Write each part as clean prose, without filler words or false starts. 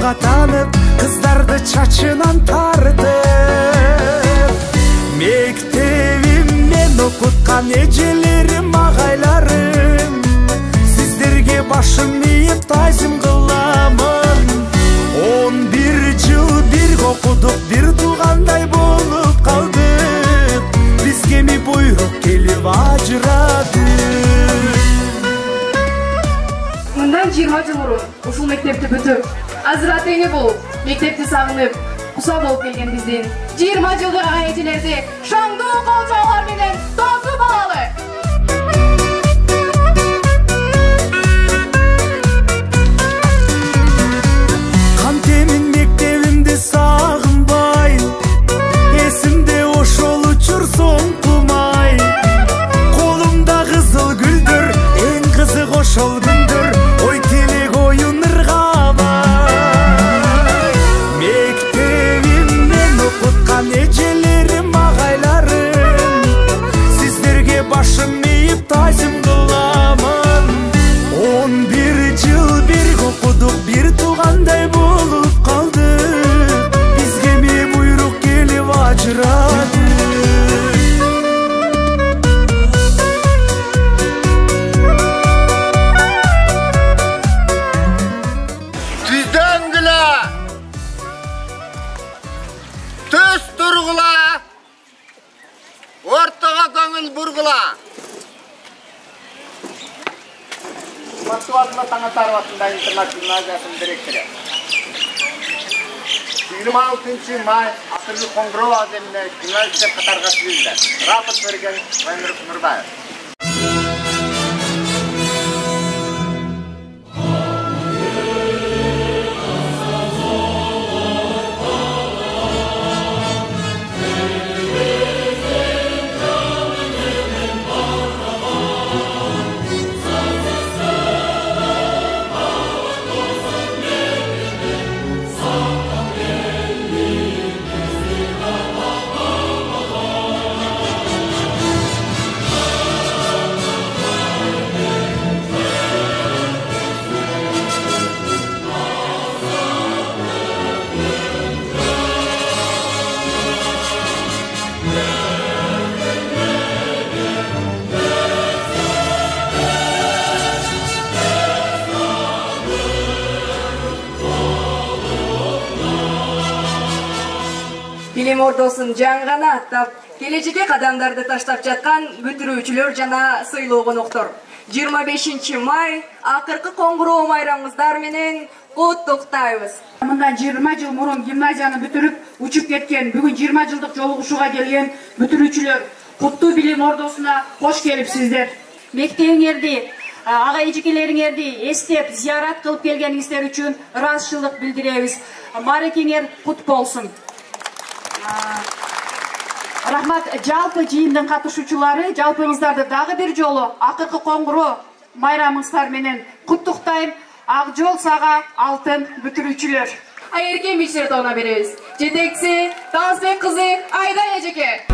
Жолунга танып, кыздарды чачынан тартып. Мектебиммен окуткан эжелерим, агайларым, сиздерге башым ийип тайзым кыламын. 11 жыл бирге окудук, бир туугандай болуп калдык. Бизге ми буйрук келип ажырады. Мындан 20 жыл мурун ушул мектепти бүтүп, азыр ата-эне болуп, мектепти сагынып, куса болуп келген биздин 20 жылдык эжелерди шаңдуу кол жаалар менен тосуп алалы. Кантемин мектебимди сагынбай, эсимде ошол учур соңкумай. Колумда кызыл гүлдөр, эң кызык ошол күндөр, ой тилек оюн ыргабай. Мектебиммен окуткан эжелерим, агайларым, сиздерге башым ийип тайзым кыламын. 11 жыл бирге окудук, бир туугандай болуп калдык. Бизге ми буйрук келип ажырады. Түздөнгүлө, төс тургула, ортого көңүл бургула. Москвада Таңатаров атындағы интернат гимназиясының директоры. 26 май Акыркы Коңгуроо аземіне гимназия қатарға тізілді. Рапорт берген Маймыр Нұрбаев. Билим Ордосун жаңгана аттап, келечекке кадамдарды таштап жаткан бүтүрүүчүлөр жана сыйлоо коноктор. 25 май Акыркы Коңгуроо майрамыңыздар менен куттуктайбыз. Мындан 20 жыл мурун гимназияны бүтүрүп, учуп кеткен, бүгүн 20 жылдык жолугушууга келген бүтүрүүчүлөр куттуу Билим Ордосуна кош келипсиздер. Мектебиңерди, ага эжекелериңерди эстеп, зиярат кылып келгениңиздер үчүн ыраазычылык билдиребиз. Марекеңер кут болсун. Рахмат, жалпы жыйындын катышуучулары, жалпыңыздарды дагы бир жолу Акыркы Коңгуроо майрамыңыздар менен куттуктайм. Ак жол сага алтын бүтүрүүчүлөр. Айеркен бишер тоона беребиз. Жетекчи Тазбек кызы Айда эжеке.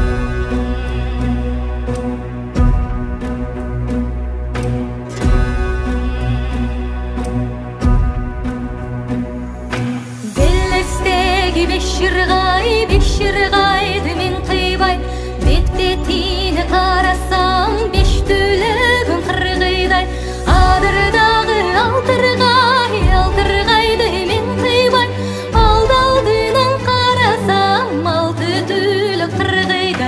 Беширгайды мен кыйбай, беттетini карасам, беш түлөгүн кыргыйдай. Адырдагы алтыргайды мен кыйбай, алдалдынан карасам, алты түлөк кыргыйдай.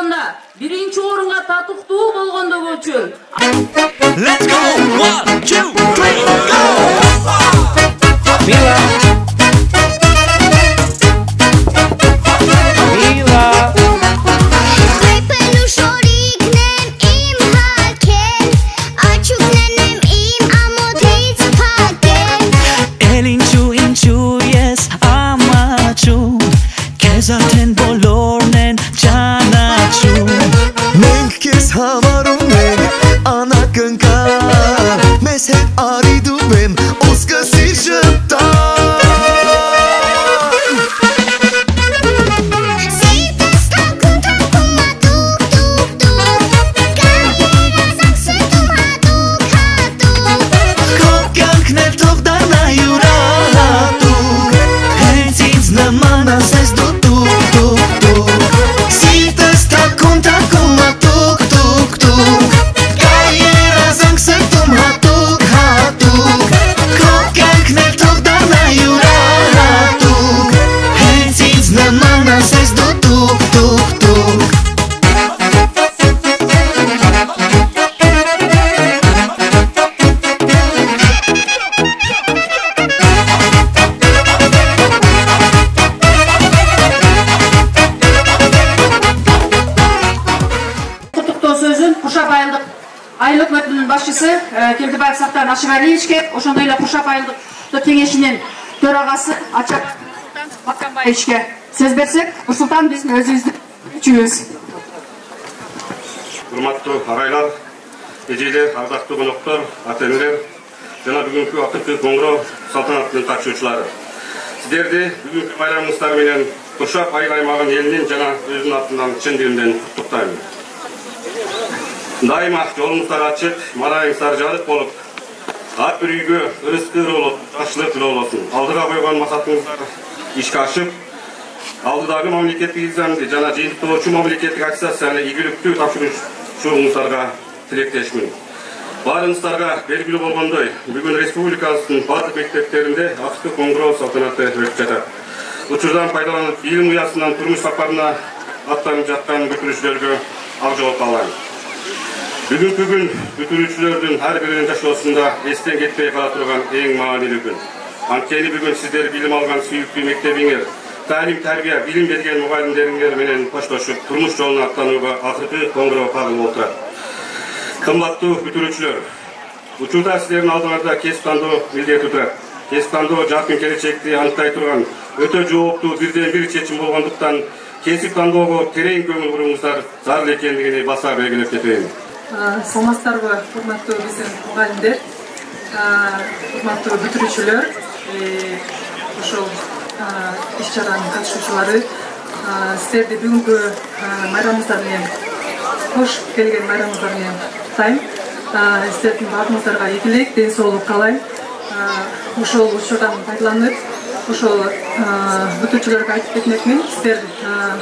болгондо биринчи орунга татыктуу болгондугу үчүн. Let's go! 1, 2, 3, go! Mila. Zaten bolornen canachu Menk kes havarum men anakınka Meshet aridu bem oska sirjıpta Айлык өкүлүнүн башчысы Келдибаев Сактар Нашибалиевичке, ошондой эле Куршап айылдык кеңешинин төрагасы Ачак Батканбаевичке сөз берсек, Нурсултан биздин өзүбүздүн үчүбүз. Урматтуу агайлар, эжелер, ардактуу коноктор, ата-энелер жана бүгүнкү акыркы коңгуроо салтанаттын катышуучулары. Сиздерди бүгүнкү байрамыңыздар менен Куршап айыл аймагынын элинин жана өзүнүн атынан чын дилимден куттуктайм. Дайыма жолуңуздар ачык, марайыңыздар жарык болуп, ар бир үйгө ырыскы болуп, жакшылык болосун. Алдыга койгон максатыңыздар ишке ашып, алдыдагы мамлекеттик изамды жана жыйынтыктоочу мамлекеттик аттестацияны ийгиликтүү тапшырушуңуздарга тилектешмин. Баарыңыздарга белгилүү болгондой, бүгүн республикабыздын бардык мектептеринде акыркы коңгуроо салтанаты өтүп жатат. Учурдан пайдаланып, илим уясынан турмуш сапарына аттанып жаткан бүтүрүүчүлөргө ак жол каалайм. Бүгүнкү күн бүтүрүүчүлөрдүн ар биринин жашоосунда эстен кетпей кала турган эң маанилүү күн. Анткени бүгүн сиздер билим алган сүйүктүү мектебиңер, талим тарбия, билим берген мугалимдериңер менен коштошуп турмуш жолуна аттанууга акыркы коңгуроо кагылып отурат. Кымбаттуу бүтүрүүчүлөр, учурда сиздердин алдыңарда кесип тандоо милдети турат. Кесип тандоо жакын келечекти аныктай турган өтө жооптуу бирден бир чечим болгондуктан кесип тандоого терең көңүл буруңуздар зарыл экендигини баса белгилеп кетейин. Саламатсыздарбы, урматтуу биздин мугалимдер, урматтуу бүтүрүүчүлөр, ошол иш-чаранын катышуучулары, сиздерди бүгүнкү майрамыңыздар менен, кош келген майрамыңыздар менен куттайм. Сиздердин баарыңыздарга ийгилик, ден соолук каалайм. Ошол учурдан пайдаланып, ошол бүтүрүүчүлөргө айтып кетмекмин, сиздер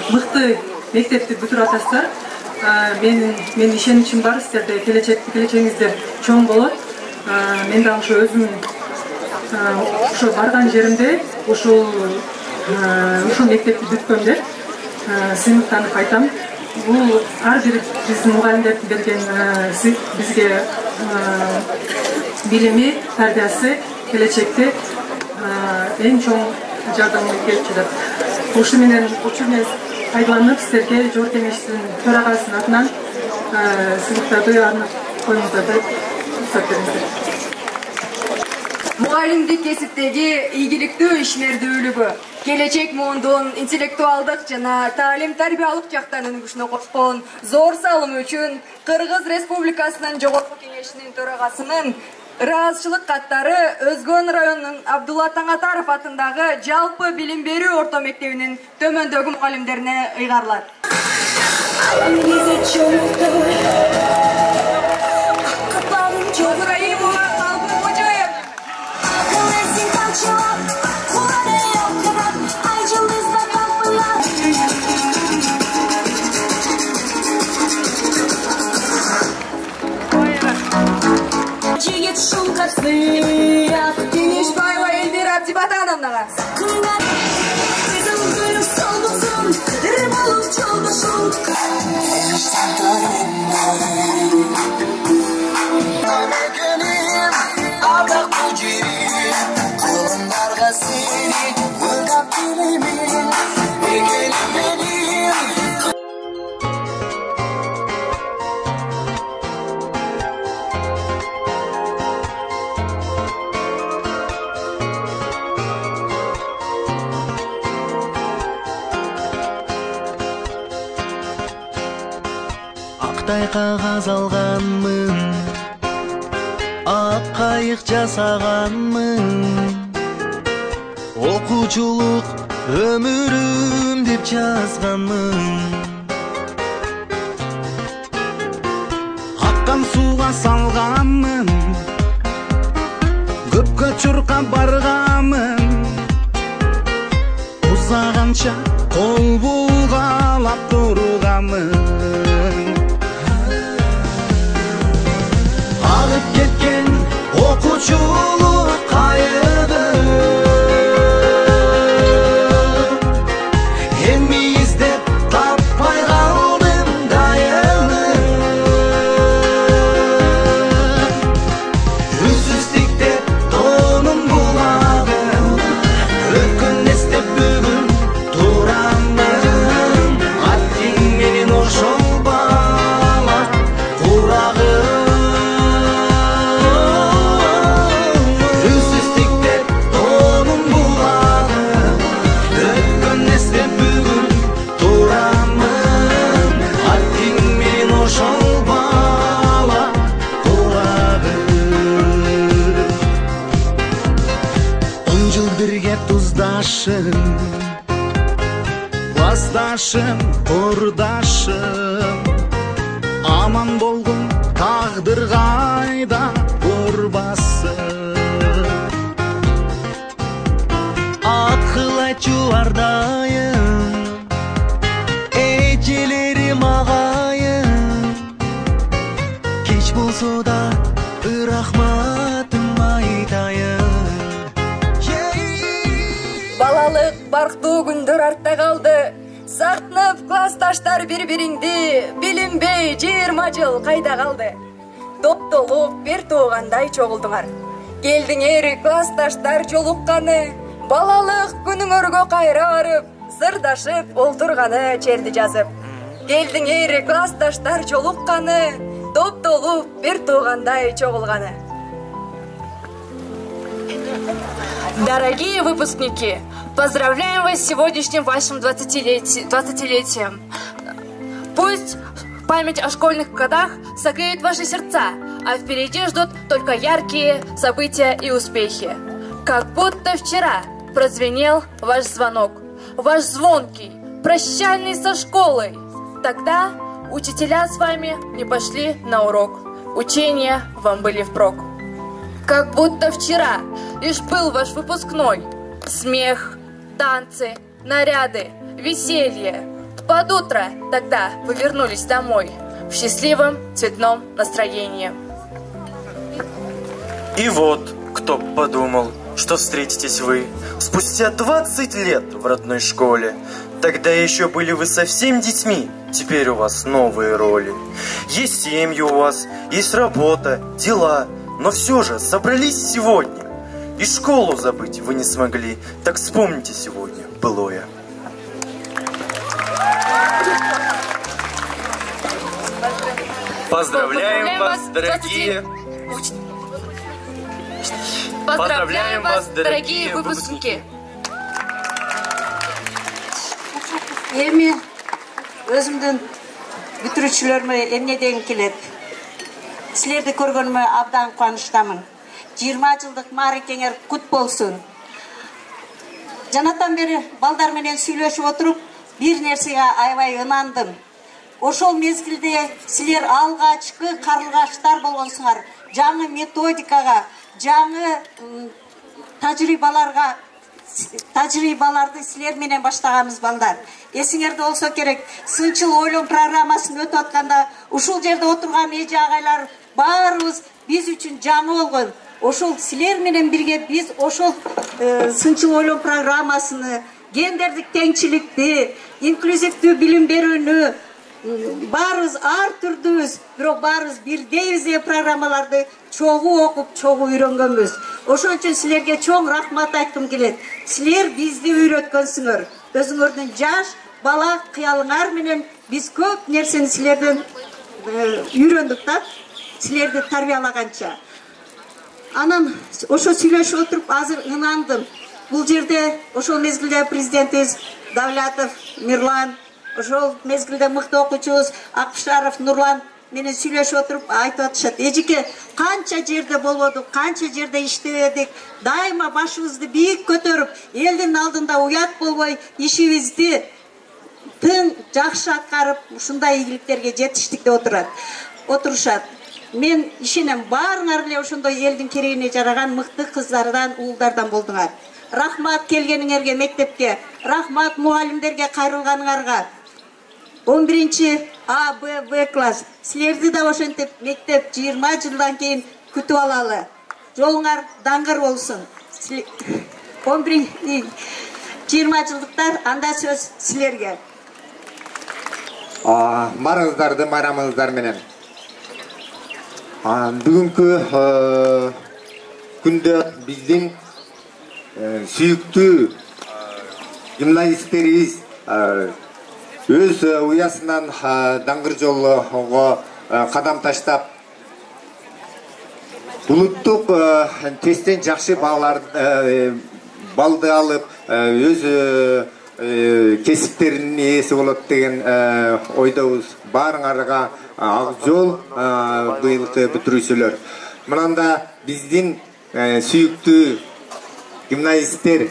мыкты мектепти бүтүрүп атасыздар. Мен ишеничим бар, сиздерде келечегиңиздер чоң болот. Мен да ошо өзүм ошо барган жеримде ошол мектепти бүткөмдөр сыймыктанып айтам. Бул ар бир биздин мугалимдердин берген бизге билими, тарбиясы келечекте эң чоң жардамы келип жатат. Ошо менен пайдаланып, сиздерге Жогорку Кеңештин төрагасынын атынан сыйлыктарды арнап коюңуздарды уруксат бериңиздер. Мугалимдик кесиптеги ийгиликтүү ишмердүүлүгү, келечек муундун интеллектуалдык жана таалим-тарбиялык жактан өнүгүшүнө кошкон зор салымы үчүн Кыргыз Республикасынын Жогорку Кеңешинин төрагасынын ыраазычылык каттары Өзгөн районунун Абдулла Таңатаров атындагы жалпы билим берүү орто мектебинин төмөндөгү мугалимдерине ыйгарылат. Кеңешбаева Эльвира Абдибатановнаға. актай кагаз алганмын, ак кайык жасаганмын, окуучулук өмүрүм деп жазганмын. Аккан сууга салганмын, көпкө чуркап барганмын, узаганча кол булгалап турганмын. Алып кеткен окуучулук кайыгы эми издеп таппай калдым дайыны. Үнсүз тиктеп тоонун булагын, өткөн эстеп бүгүн турамын. Аттиң менен ошол бала курагым. Үнсүз тиктеп тоонун булагын, өткөн эстеп бүгүн турамын. Аттиң менен ошол бала курагым. 10 жыл бирге туздашым, классташым, курдашым, аман болгун тагдыр кайда урбасын. Акыл айтчу ардайым, эжелерим агайым, кеч болсо да рахматым айтайын. Балалык барктуу күндөр артта калды. Сактынып классташтар бири-бириңди, билинбей 20 жыл кайда калды. Топтолуп бир туугандай чогулдуңар. Келдиңер классташтар жолукканы, балалык күнүңөргө кайра барып, сырдашып олтурганы черди жазып. Келдиңер классташтар жолукканы, топтолуп бир туугандай чогулганы. Дорогие выпускники, поздравляем вас с сегодняшним вашим 20-летием. Пусть память о школьных годах согреет ваши сердца, а впереди ждут только яркие события и успехи. Как будто вчера прозвенел ваш звонок, ваш звонкий, прощальный со школой. Тогда учителя с вами не пошли на урок, учения вам были впрок. Как будто вчера лишь был ваш выпускной. Смех, танцы, наряды, веселье. Под утро тогда вы вернулись домой в счастливом цветном настроении. И вот, кто б подумал, что встретитесь вы спустя 20 лет в родной школе. Тогда еще были вы совсем детьми, теперь у вас новые роли. Есть семьи у вас, есть работа, дела, но все же собрались сегодня. И школу забыть вы не смогли, так вспомните сегодня былое. Поздравляем вас, дорогие... Поздравляем вас, дорогие выпускники! Эми өзүмдүн бүтүрүүчүлөрүмө эмнеден келет. Силерди көргөнүмө абдан кубанычтамын. 20 жылдык мааракеңер кут болсун. Жанатан бери балдар менен сүйлөшүп отуруп, бир нерсеге аябай ынандым. Ошол мезгилде силер алгачкы карлыгаштар болгонсуңар. Жаңы методикага, жаңы тажрыйбаларды силер менен баштаганбыз балдар. Эсиңерде болсо керек, сынчыл ойлон программасын өтүп атканда ушул жерде отурган эже агайлар баарыбыз биз үчүн жаңы болгон. Ошол силер менен бирге биз ошол сынчыл ойлон программасыны, гендердик теңчиликти, инклюзивдүү билим берүүнү баарыбыз ар түрдүүбүз, бирок баарыбыз бирдейбиз деген программаларды чогуу окуп, чогуу үйрөнгөнбүз. Ошон үчүн силерге чоң рахмат айткым келет. Силер бизди үйрөткөнсүңөр. Өзүңөрдүн жаш бала кыялыңар менен биз көп нерсени силерден үйрөндүк да, силерди тарбиялаганча. Анан ошо сүйлөшүп отуруп азыр ынандым. Бул жерде ошол мезгилде президентибиз Давлатов Мирлан ошол мезгилде мыкты окуучубуз Акбышаров Нурлан менен сүйлөшүп отуруп айтып атышат. Эжеке канча жерде болбодук, канча жерде иштебедик, дайыма башыбызды бийик көтөрүп, элдин алдында уят болбой ишибизди тың жакшы аткарып, ушундай ийгиликтерге жетиштик деп отурушат. Мен ишенем, баарыңар эле ошондой элдин керегине жараган мыкты кыздардан, уулдардан болдуңар. Рахмат келгениңерге мектепке, рахмат мугалимдерге кайрылганыңарга. 11-чи А, Б, В класс. Силерди да ошентип мектеп 20 жылдан кийин күтүп алалы. Жолуңар даңгыр болсун. 11-20 жылдыктар, анда сөз силерге. Барыңыздарды майрамыңыздар менен. Бүгүнкү күндө биздин сүйүктүү гимназисттерибиз өз уясынан даңгыр жолго кадам таштап, улуттук тесттен жакшы балды алып, өз кесиптеринин ээси болот деген ойдобуз. Баарыңарга ак жол быйылкы бүтүрүүчүлөр. Мынанда биздин сүйүктүү гимназисттер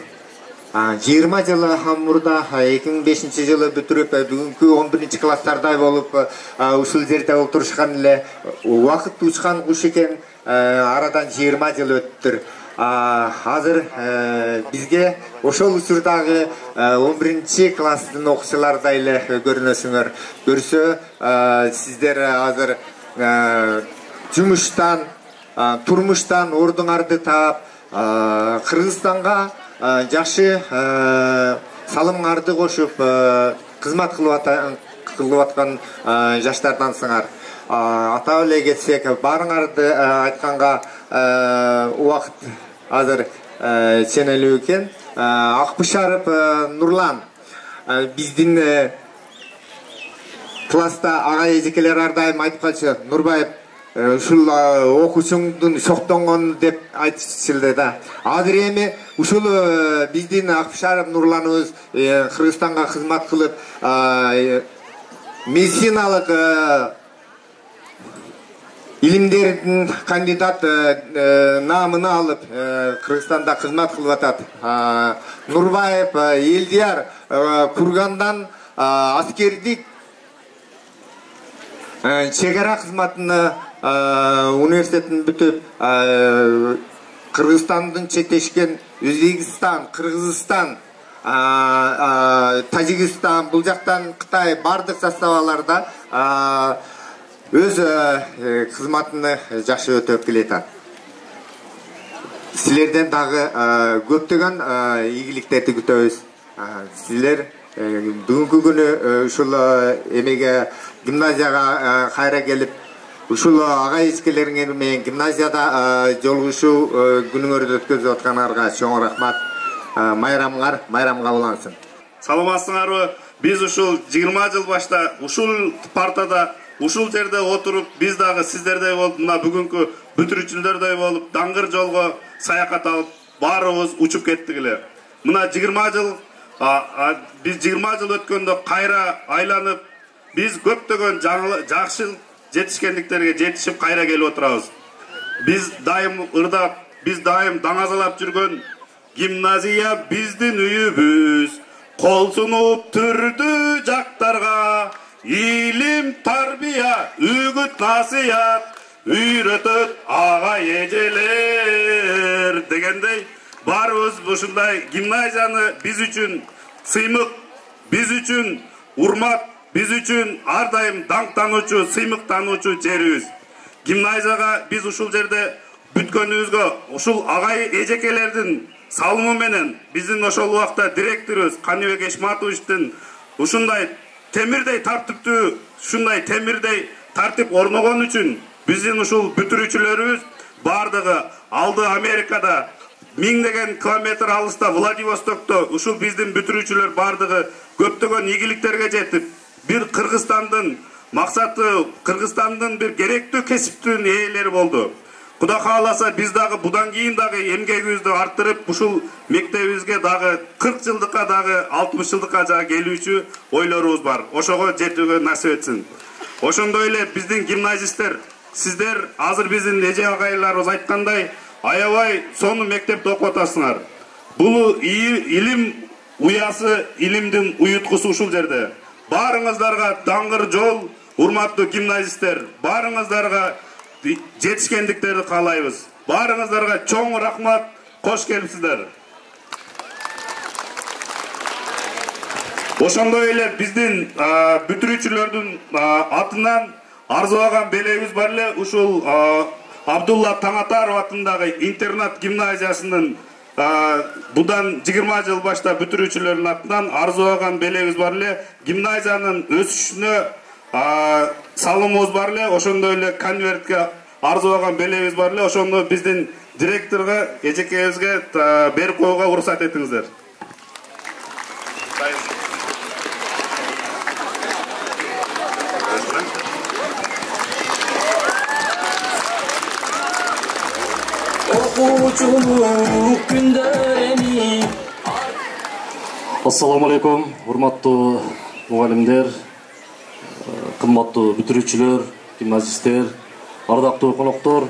20 жылы мурда 2005 жылы бүтүрүп, бүгүнкү 11 класстардай болуп, ушул жерде отурушкан эле. Убакыт учкан куш экен, арадан 20 жыл өттүр. Азыр бизге ошол учурдагы 11 класстын окуучулардай эле көрүнөсүңөр. Көрсө, сиздер азыр жумуштан, турмуштан ордуңарды таап, Кыргызстанга жакшы салымыңарды кошуп, кызмат кылып аткан жаштардансыңар. Атап эле кетсек, баарыңарды айтканга убакыт азыр ченелүү экен. Акбышаров Нурлан биздин класста агай эжекелер ар дайым айтып калчу. Нурбаев ушул окуучуңдун шоктонгону деп айтышылды да. Азыр эми ушул биздин Акбышаров Нурланыбыз Кыргызстанга кызмат кылып, медициналык илимдердин кандидат наамын алып, Кыргызстанда кызмат кылып атат. Нурбаев Элдияр Кургандан аскердик чек ара кызматына университетин бүтүп, Кыргызстандын чектешкен Өзбекстан, Кыргызстан, Тажикстан, бул жактан Кытай бардык составаларда өз кызматыны жакшы өтөп келатат. Силерден дагы көптөгөн ийгиликтерди күтөбүз. Силер бүгүнкү күнү ушул эмеге гимназияга кайра келип, ушул агай эжекелериңер менен гимназияда жолугушуу күнүңөрдү өткөзүп аткандарга чоң рахмат. Майрамга улансын. Саламатсыңарбы? Биз ушул 20 жыл башта ушул партада, ушул жерде отуруп, биз дагы сиздердей болуп, мына бүгүнкү бүтүрүүчүлөрдөй болуп, даңгыр жолго саякат алып, баарыбыз учуп кеттик эле. Мына 20 жыл, биз 20 жыл өткөндө кайра айланып, биз көптөгөн жакшы жетишкендиктерге жетишип кайра келип отурабыз. Биз дайым ырдап, биз дайым даңазалап жүргөн гимназия биздин үйүбүз, кол сунуп түрдүү жактарга, илим тарбия, үгүт насыят үйрөтөт агай эжелер дегендей, баарыбыз ушундай гимназияны биз үчүн сыймык, биз үчүн урмат, биз үчүн ар дайым даңктануучу, сыймыктануучу жерибиз. Гимназияга биз ушул жерде бүткөнүбүзгө, ушул агай эжекелердин салымы менен биздин ошол убакта директорубуз Каныбек Эшматовичтин ушундай темирдей тартиптүү, ушундай темирдей тартип орногон үчүн биздин ушул бүтүрүүчүлөрүбүз бардыгы алды Америкада, миңдеген километр алыста Владивостокто ушул биздин бүтүрүүчүлөр бардыгы көптөгөн ийгиликтерге жетип, бир Кыргызстандын максаты, Кыргызстандын бир керектүү кесиптин ээлери болду. Куда кааласа биз дагы будан кийин дагы эмгегибизди арттырып, ушул мектебибизге дагы 40 жылдыкка дагы 60 жылдыкка дагы келүүчү ойлорубуз бар. Ошого жетүүгө насип этсин. Ошондой эле биздин гимназисттер, сиздер азыр биздин эже агайларыбыз айткандай, аябай сонун мектепте окуп атасыңар. Бул илим уясы, илимдин уюткусу ушул жерде. Баарыңыздарга даңгыр жол, урматтуу гимназисттер, баарыңыздарга жетишкендиктерди каалайбыз. Баарыңыздарга чоң рахмат, кош келипсиздер. Ошондой эле биздин бүтүрүүчүлөрдүн атынан арзубаган белегибиз бар эле, ушул Абдулла Таңатаров атындагы интернат гимназиясынын будан 20 жыл башта бүтүрүүчүлөрдүн атынан арзубаган белегибиз бар эле, гимназиянын өсүшүнө салымыбыз бар эле, ошондой эле конвертке арзубаган белегибиз бар эле, ошону биздин директорго, эжекебизге берип коюуга уруксат этиңиздер. Ассаламу алейкум, урматтуу мугалимдер, кымбаттуу бүтүрүүчүлөр, гимназисттер, ардактуу коноктор.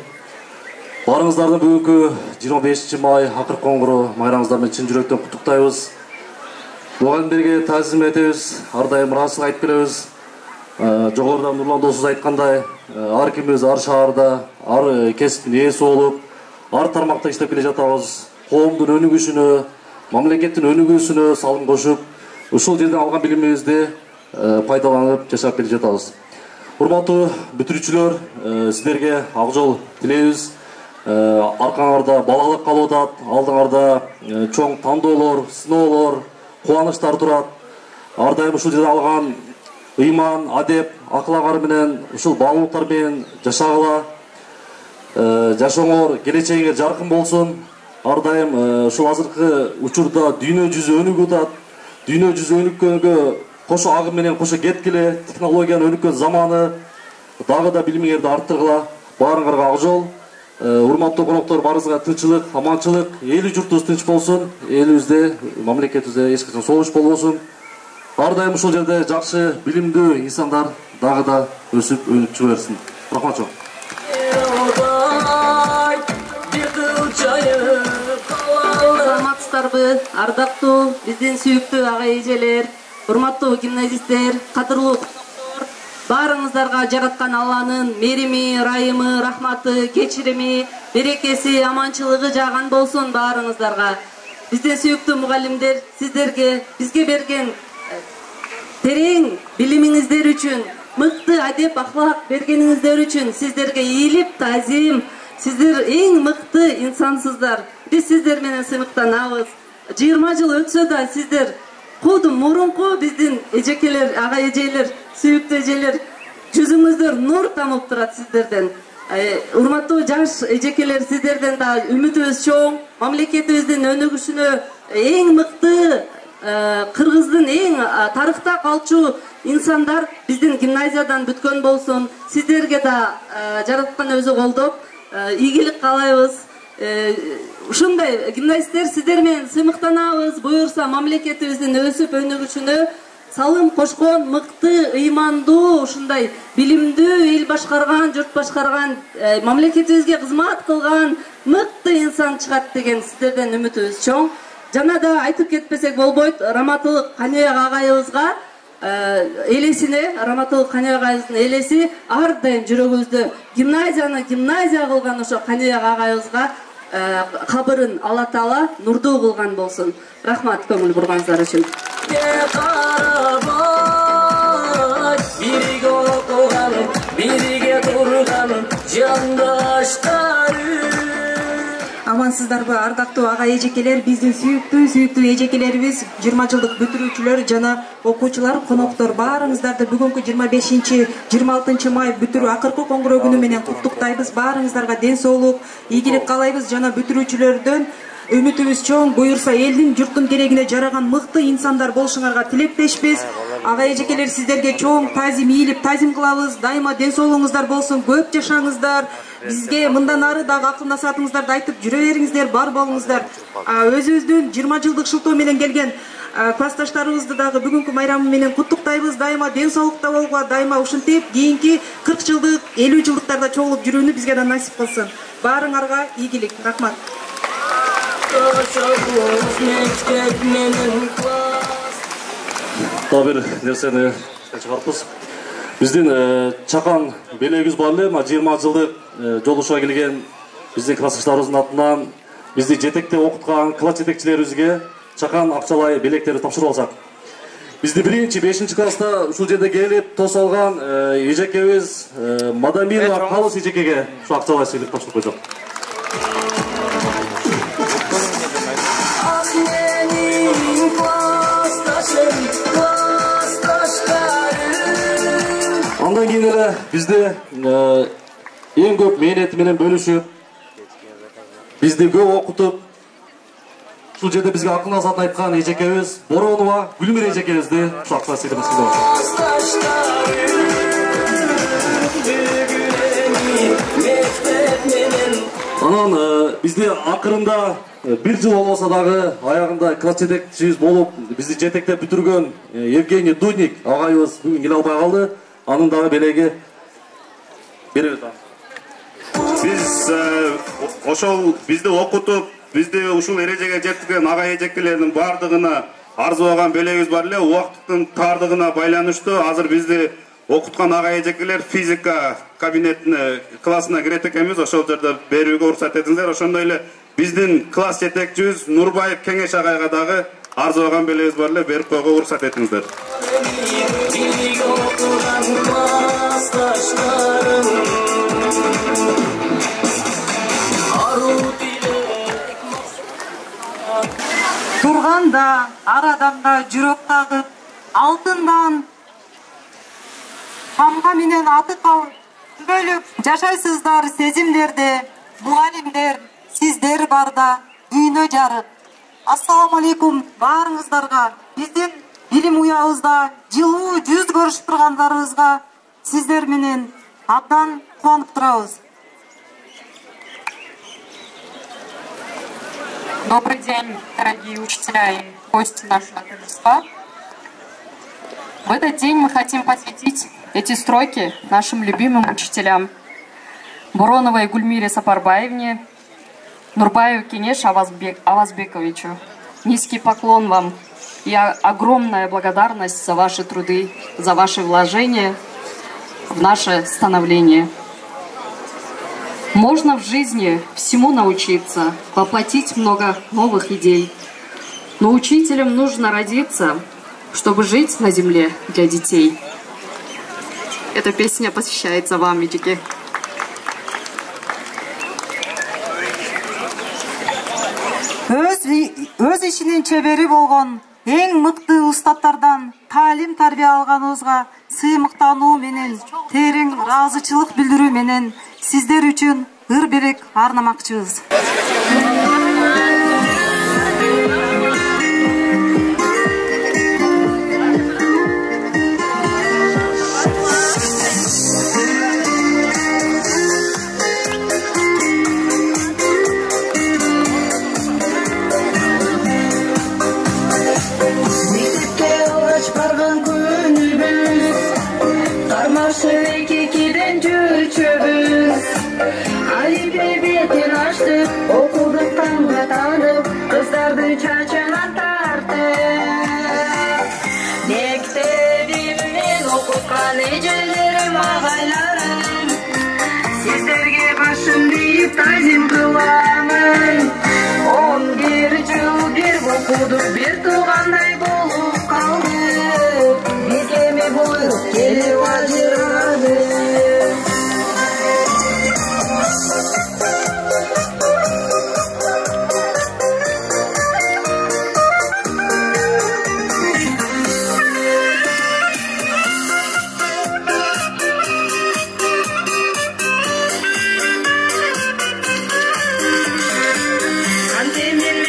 Баарыңыздарды бүгүнкү 25 май акыркы коңгуру майрамыңыздар менен чын жүрөктөн куттуктайбыз. Мугалимдерге таазим этебиз, ар дайым ыраазычылык айтып келебиз. Жогоруда Нурлан досубуз айткандай, ар кимибиз ар шаарда, ар кесиптин ээси болуп, ар тармакта иштеп келе жатабыз. Коомдун өнүгүшүнө, мамлекеттин өнүгүүсүнө салым кошуп, ушул жерден алган билимибизди пайдаланып жашап келе жатабыз. Урматтуу бүтүрүүчүлөр, сиздерге ак жол тилейбиз. Аркаңарда балалык калып атат, алдыңарда чоң тандоолор, сыноолор, кубанычтар турат. Ар дайым ушул жерден алган ыйман, адеп, аклагар менен, ушул баалуулуктар менен жашагыла. Жашооңор, келечегиңер жаркын болсун. Ар дайым ушул азыркы учурда дүйнө жүзү өнүгүп атат. Дүйнө жүзү өнүккөнгө кошо агым менен кошо кеткиле, технологиянын өнүккөн заманы, дагы да билимиңерди арттыргыла. Баарыңарга ак жол. Урматтуу коноктор, баарыңызга тынччылык, аманчылык, эли журтубуз тынч болсун, элибизде, мамлекетибизде эч качан согуш болбосун. Ар дайым ушул жерде жакшы, билимдүү инсандар дагы да өсүп, өнүп чыга берсин. Рахмат жок. Саламатсыздарбы, ардактуу биздин сүйүктүү ага эжелер, урматтуу гимназисттер, кадырлуу коноктор, баарыңыздарга жараткан Алланын мерими, ырайымы, рахматы, кечирими, берекеси, аманчылыгы жааган болсун баарыңыздарга. Биздин сүйүктүү мугалимдер, сиздерге бизге берген терең билимиңиздер үчүн, мыкты адеп ахлак бергениңиздер үчүн сиздерге ийилип таазим. Сиздер эң мыкты инсансыздар. Биз сиздер менен сыймыктанабыз. 20 жыл өтсө да сиздер кудум мурунку биздин эжекелер, ага эжелер, сүйүктүү эжелер, жүзүңүздөр нур тамып турат сиздерден. Урматтуу жаш эжекелер, сиздерден да үмүтүбүз чоң. Мамлекетибиздин өнүгүшүнө эң мыкты Кыргыздын эң тарыхта калчу инсандар биздин гимназиядан бүткөн болсун. Сиздерге да жараткан өзү колдоп ийгилик каалайбыз. Ушундай гимназисттер, сиздер менен сыймыктанабыз. Буюрса мамлекетибиздин өсүп өнүгүшүнө салым кошкон мыкты, ыймандуу, ушундай билимдүү, эл башкарган, журт башкарган, мамлекетибизге кызмат кылган мыкты инсан чыгат деген сиздерден үмүтүбүз чоң. Жана да айтып кетпесек болбойт, Раматылык Каныбек агайыбызга элесине, Раматылык Каныбек агайыбыздын элеси ар дайым жүрөгүбүздө. Гимназияны гимназия кылган ошо Каныбек агайыбызга кабырын Алла Таала нурдуу кылган болсун. Рахмат көңүл бурганыңыздар үчүн. Бирге окуганым, бирге турганым, жандаштарым. Амансыздарбы, ардактуу ага эжекелер, биздин сүйүктүү эжекелерибиз, 20 жылдык бүтүрүүчүлөр жана окуучулар, коноктор, баарыңыздарды бүгүнкү 25-26 май бүтүрүү акыркы коңгуроо күнү менен куттуктайбыз. Баарыңыздарга ден соолук, ийгилик каалайбыз жана бүтүрүүчүлөрдөн үмүтүбүз чоң. Буюрса элдин журттун керегине жараган мыкты инсандар болушуңарга тилектешпиз. Ага эжекелер сиздерге чоң таазим ийилип таазим кылабыз. Дайыма ден соолугуңуздар болсун, көп жашаңыздар. Бизге мындан ары дагы акыл насаатыңыздарды айтып жүрө бериңиздер, бар болуңуздар. Өзүбүздүн 20 жылдык шылтоо менен келген классташтарыбызды дагы бүгүнкү майрамы менен куттуктайбыз. Дайыма ден соолукта болууга, дайыма ушинтип кийинки 40 жылдык, 50 жылдыктарда чогулуп жүрүүнү бизге да насип кылсын. Баарыңарга ийгилик. Рахмат. Дагы бир нерсени чыгарыпбыз. Биздин чакан белегибиз бар эле, 20 жылдык жолушуга келген биздин классташтарыбыздын атынан бизди жетекте окуткан класс жетекчилерибизге чакан акчалай белектерди тапшырып алсак. Бизди 1-5 класста ушул жерде келип тосуп алган эжекебиз Мадаминова Калыс эжекеге ушу акчалай сыйлык тапшырып койсок. Андан кийин эле бизде эң көп мээнети менен бөлүшүп, бизди көп окутуп, ушул жерде бизге акыл насаатын айткан эжекебиз Боронова Гүлмира эжекебизди ушул акчалай сыйлыгыбыз Анан бизде акырында 1 жыл болбосо дагы аягында класс жетекчибиз болуп, бизди жетектеп бүтүргөн Евгений Дудник агайыбыз бүгүн келе албай калды. Анын дагы белеги беребиз. Биз ошол бизди окутуп, бизди ушул эрежеге жеткирген ага эжекелердин бардыгына арзыбаган белегибиз бар эле. Убакыттын тардыгына байланыштуу азыр бизди окуткан ага эжекелер физика кабинетине, классына кирет экенбиз. Ошол жерде берүүгө уруксат этиңиздер. Ошондой эле биздин класс жетекчибиз Нурбаев Кеңеш агайга дагы арзыбаган белегибиз бар эле, берип койгого уруксат этиңиздер. Турганда ар адамга жүрөк кагып, алтындан камга менен аты калып бөлүп жашайсыздар сезимдерде. Мугалимдер, сиздер барда дүйнө жарык. Ассаламу алейкум баарыңыздарга. Биздин билим уябызда жылуу жүз көрүшүп тургандарыбызга сиздер менен абдан кубанып турабыз. Добрый день, дорогие учителя и гости нашего торжества. В этот день мы хотим посвятить эти строки нашим любимым учителям Бороновой Гульмире Сапарбаевне, Нурбаеву Кенеш Авазбековичу. Низкий поклон вам и огромная благодарность за ваши труды, за ваши вложения в наше становление. Можно в жизни всему научиться, воплотить много новых идей. Но учителем нужно родиться, чтобы жить на земле для детей. Эта песня посвящается вам, Эжеке. Өз ишинин чебери болгон эң мыкты устаттардан таалим тарбия алганыбызга сыймыктануу менен терең ыраазычылык билдирүү менен сиздер үчүн ыр берек арнамакчыбыз. Sizlerge başım deyip tazim kılamın. 11 yıl bir okuduk, bir tuğanday bolup kaldık. Bizge mi buyruk gelip acıradı. Antemin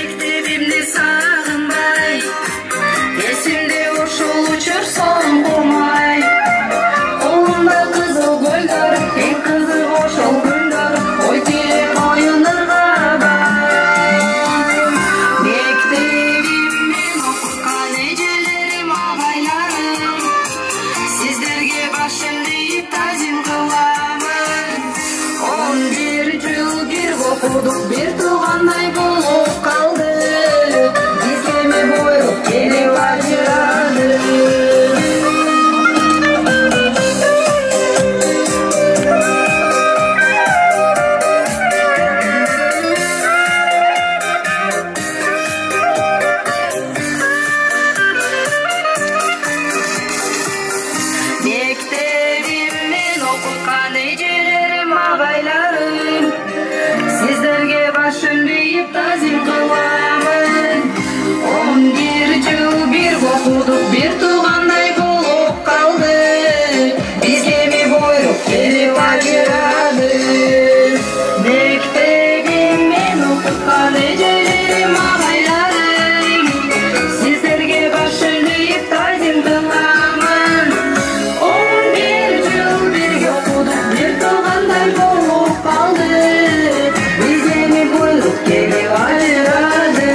окудук бир туугандай болуп калды бизге эми буйрук келип ажырады мектебимден окуткан эжелерим агайларым сиздерге башым ийип тазим кыламын 11 жыл бир окудук бир туугандай болуп калды бизге эми буйрук келип ажырады мектебимден окуткан эжелерим агайларым сиздерге башым ийип тазим кыламын 11 жыл бирге окудук бир туугандай болуп калды бизге эми буйрук келип ажырады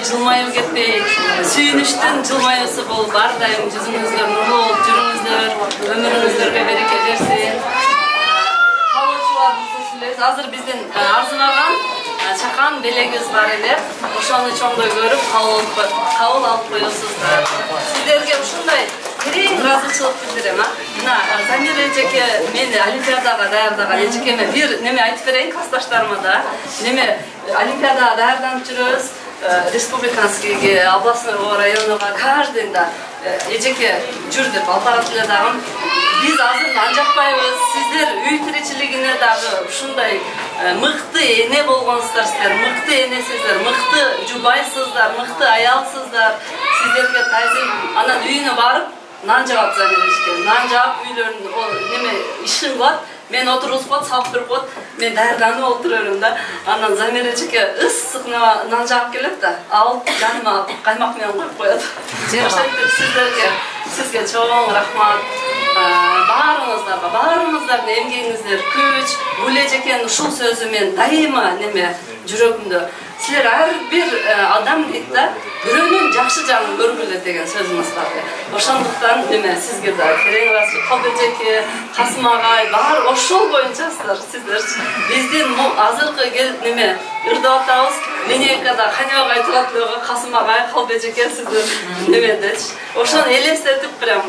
Жылмайып кетпей, сүйүнүштүн жылмаюусу болуп ар дайым жүзүңүздөр нурлуу болуп жүрүңүздөр, өмүрүңүздөргө береке берсин. Калоочуларыбызды сүйлөйбүз. Азыр биздин арзынаган чакан белегибиз бар эле. Ошону чоңдой көрүп кабыл алып коесуздар. Сиздерге ушундай терең ыраазычылык билдирем. Мына Замир эжеке мени олимпиадага даярдаган эжекеме бир неме айтып берейин классташтарыма да. Неме олимпиадага даярданып жүрөбүз. Республиканскийге, областной районуга каждый да эжеке жүр деп алтарат эле дагы. Биз азыр анжакпайбыз. Сиздер үй тиричилигине дагы ушундай мыкты эне болгонсуздар, сиздер мыкты энесиздер, мыкты жубайсыздар, мыкты аялсыздар. Сиздерге тайзым анан үйүнө барып нан жагат Замир эжеке. Нан жаап үйлөрүн неме ишин кылат. мен отырғызып қойып салып тұрып қойып мен даярданып отырырмын да анан Замира эжеке ысык нан жаап келет да алып жаныма каймак менен коюп коет сизге чоң рахмат баарыңыздардын эмгегиңиздер күч Гүл эжекенин ушул сөзү мен дайыма неме жүрөгүмдө силер ар бир адам дейт да бирөөнүн жакшы жагын көргүлө деген сөзүңүз бар. Ошондуктан неме сизге да терең ыраазычылык Калп эжеке, Касым агай баары ошол боюнчасыздар сиздер. Биздин азыркы неме ырдап атабыз. Линейкада Кане агай турат эле, Касым агай, Калп эжеке сиздер немедечи. Ошону элестетип прям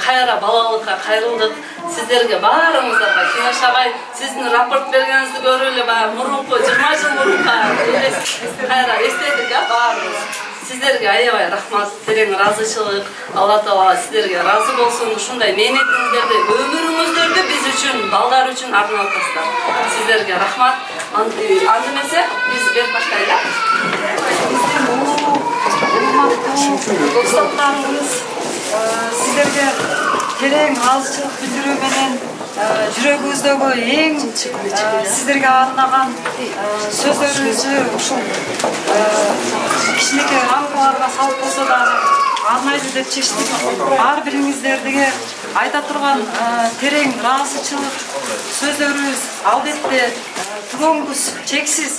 кайра балалыкка кайрылдык. Сиздерге баарыңыздарга Кеңеш агай сиздин рапорт бергениңизди көрүп эле баягы мурунку 20 жыл мурунка кайра эстедик баарыбыз. Сиздерге аябай рахмат, терең ыраазычылык. Алла Таала сиздерге ыраазы болсун. Ушундай мээнетиңиздерди, өмүрүңүздөрдү биз үчүн, балдар үчүн арнап атасыздар. Сиздерге рахмат. Анда эмесе биз берип баштайлы. Достоктарыңыз сиздерге терең ыраазычылык билдирүү менен жүрөгүңүздөгү эң сиздерге арнаган сөздөрүңүздү ушул кичинекей рамкаларга салып болсо дагы арнайлы деп чечтик. Ар бириңиздерге айта турган терең ыраазычылык сөздөрүбүз албетте түгөнгүс, чексиз.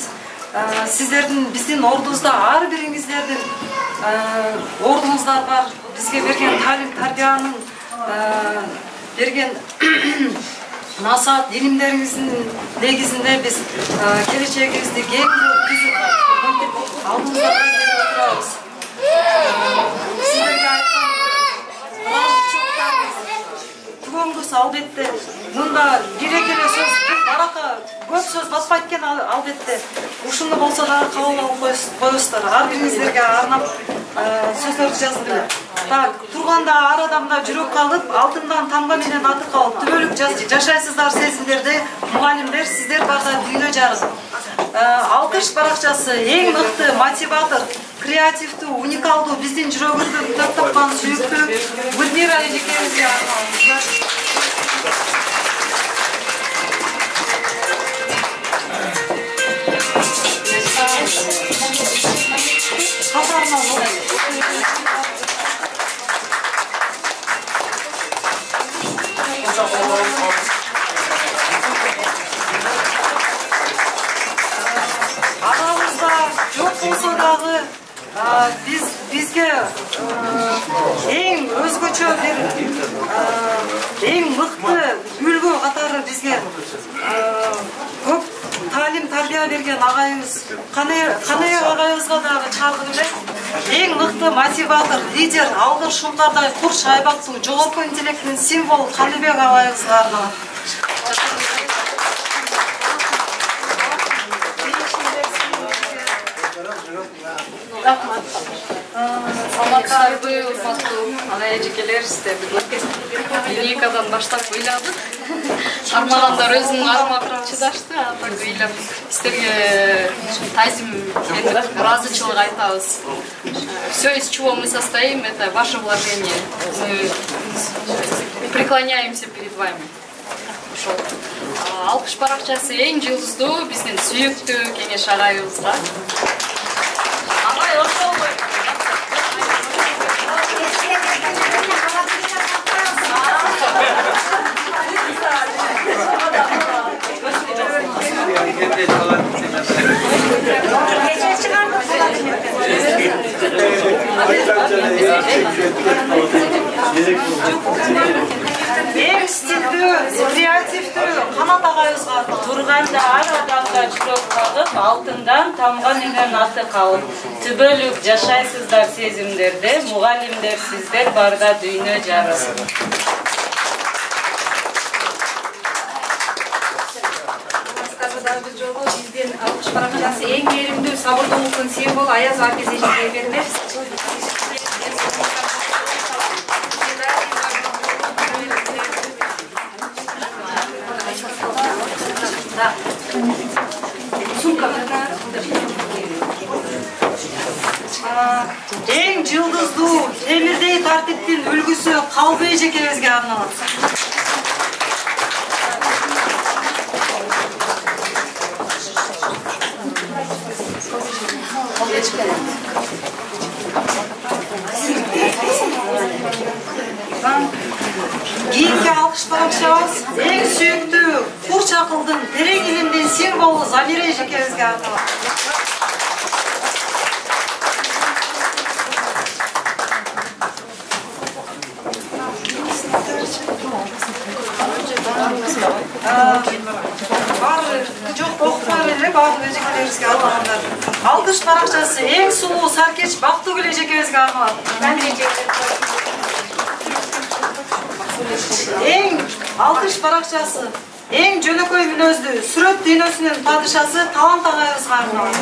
Сиздердин биздин ордубузда ар бириңиздердин ордуңуздар бар. Бизге берген талим тарбиянын берген насаат илимдериңиздин негизинде биз келечегибизди кең түзүп алдыңызга келип отурабыз. Сиздерге айткан ыраазычылыктарыңыз түгөнгүс албетте мында бирекеле сөз баракы көп сөз баспайт экен албетте. Ушуну болсо дагы кабыл алып коесуздар. Ар бириңиздерге арнап сөздөрдү жаздым. Так, турганда ар адамда жүрөк калып, алтындан тамга менен аты калып, түбөлүк жашайсыздар сезимдерде, мугалимдер сиздер барда дүйнө жарык. Алкыш баракчасы эң мыкты мотиватор, креативдүү, уникалдуу биздин жүрөгүбүздө төп тапкан сүйүктүү Гүлмира эжекебизге арналган. Арамызда жок болсо дагы бизге эң өзгөчө бир эң мыкты үлгү катары бизге көп талим тарбия берген агайыбыз Кане агайыбызга дагы чалгы эле эң мыкты мотиватор, лидер, алгыр шуңкардай кур шайбактуу жогорку интеллекттин символу Каныбек агайыбызга арналат. Рахмат. Саламатсыздарбы, урматтуу агай эжекелер, сиздерди линейкадан баштап ыйладык. Армагандар өзүнүн армагына чыдашты, так ыйлап сиздерге тазим ыраазычылык айтабыз. Все, из чего мы состоим, это ваше вложение. Мы преклоняемся перед вами. Алкыш баракчасы эң жылдыздуу биздин сүйүктүү Кеңеш агайыбызга. Агай ошол эң стилдүү, креативдүү Канат агайыбызга турганда ар адамда жүрөк калып, алтындан тамга менен аты калып, түбөлүк жашайсыздар сезимдерде, мугалимдер сиздер барда дүйнө жарык. Биздин алкыш баракчасы эң мээримдүү, сабырдуулуктун символу Аяз Апиз эжекебиз. Эң жылдыздуу, темирдей тартиптин үлгүсү Калп эжекебизге арналат. Keyinki alkışlanışımız en süyüktü Kurçakıl'dın terek ilindin simvolu Zamira Ejekebizge arnalат. Жоқ тоқтар эле баардык эжекелерибизге арналгандар. Алкыш баракчасы эң сулуу Саркеч Бактыгүл эжекебизге арналат. Эң алкыш баракчасы эң жөнөкөй мүнөздүү сүрөт дүйнөсүнүн падышасы Талант агайыбызга арналат.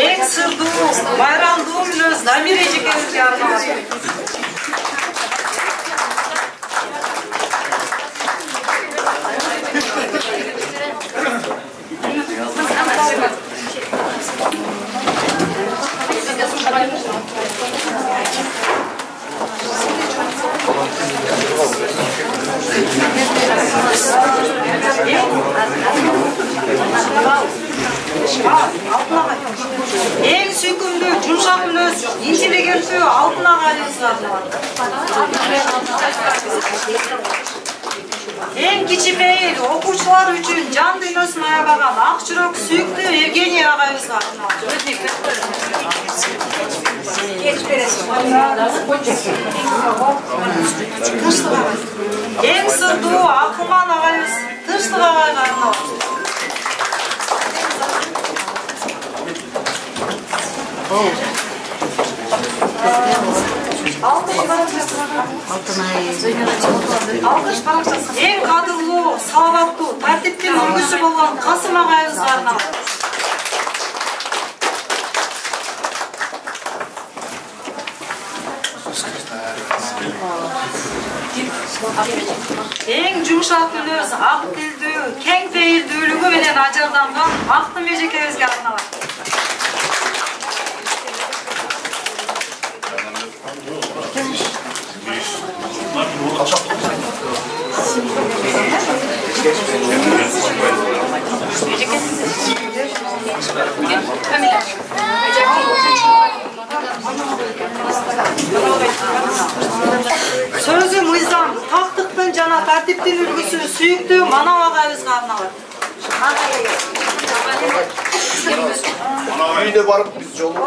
Эң сырдуу, майрамдуу мүнөз Замира эжекебизге арналат. Эң сүйкүмдүү, жумшак мүнөз, интеллигенттүү Алтын агайыбызга арналат. Эң кичимейил, окуучулар үчүн жан дүйнөсүн аябаган ак жүрөк сүйүктүү Евгения агайыбызга арналат. Эң сырдуу Акылман агайыбыз Тынчтык агайга арналат. Алкыш баракчасы эң кадырлуу, салаваттуу, тартиптин үлгүсү болгон Касым агайыбызга арналат. Эң жумшак мүнөз, ак тилдүү, кең пейилдүүлүгү менен ажарланган Актым эжекебизге арналат. Sözü mıyzam, taktықтың жана тартиптин үлгүсү сүйүктүү Манау агайыбызга арналат. Үйүнө барып биз жолу.